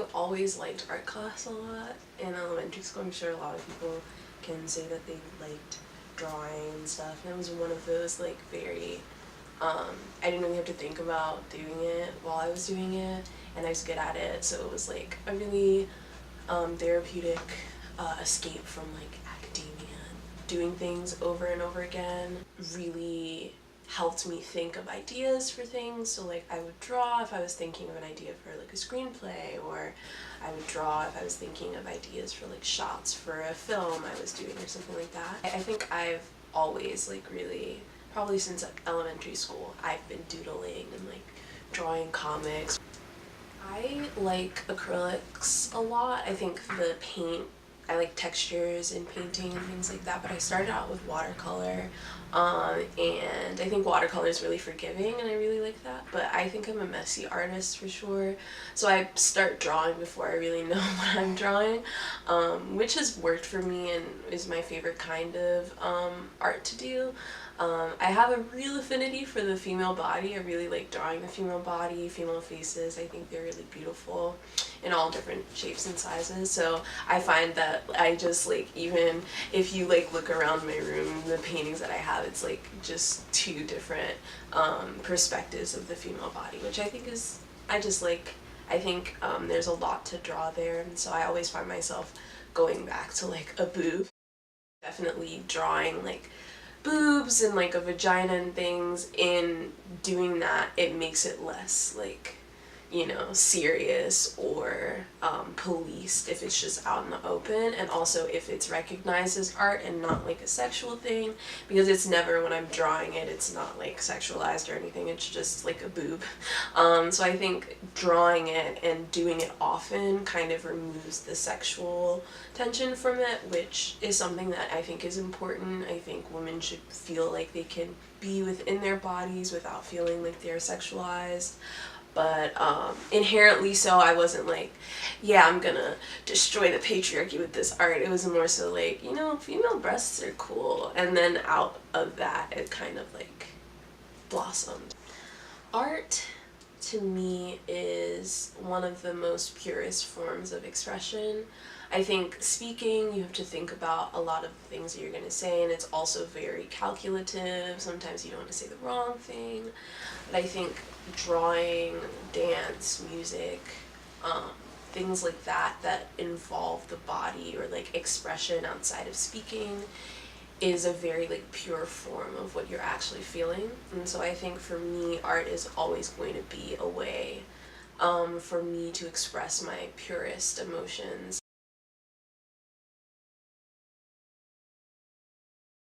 I always liked art class a lot in elementary school. I'm sure a lot of people can say that they liked drawing and stuff, and it was one of those like very, I didn't really have to think about doing it while I was doing it, and I was good at it, so it was like a really therapeutic escape from like academia. Doing things over and over again really helped me think of ideas for things. So like I would draw if I was thinking of an idea for like a screenplay, or I would draw if I was thinking of ideas for like shots for a film I was doing or something like that. I think I've always like really, probably since elementary school, I've been doodling and like drawing comics. I like acrylics a lot. I think the paint, I like textures in painting and things like that, but I started out with watercolor, and I think watercolor is really forgiving and I really like that, but I think I'm a messy artist for sure, so I start drawing before I really know what I'm drawing, which has worked for me and is my favorite kind of art to do. I have a real affinity for the female body. I really like drawing the female body, female faces. I think they're really beautiful in all different shapes and sizes. So I find that I just like, even if you like look around my room, the paintings that I have, it's like just two different perspectives of the female body, which I think is, I just like, I think there's a lot to draw there, and so I always find myself going back to like a boob. Definitely drawing like boobs and like a vagina and things. In doing that, it makes it less like, you know, serious or policed if it's just out in the open, and also if it's recognized as art and not like a sexual thing, because it's never, when I'm drawing it, it's not like sexualized or anything, it's just like a boob. So I think drawing it and doing it often kind of removes the sexual tension from it, which is something that I think is important. I think women should feel like they can be within their bodies without feeling like they're sexualized. But inherently so, I wasn't like, yeah, I'm gonna destroy the patriarchy with this art. It was more so like, you know, female breasts are cool. And then out of that, it kind of like blossomed. Art, to me, is one of the most purest forms of expression. I think speaking, you have to think about a lot of the things that you're going to say, and it's also very calculative. Sometimes you don't want to say the wrong thing. But I think drawing, dance, music, things like that that involve the body or like expression outside of speaking is a very like pure form of what you're actually feeling. And so I think for me, art is always going to be a way for me to express my purest emotions.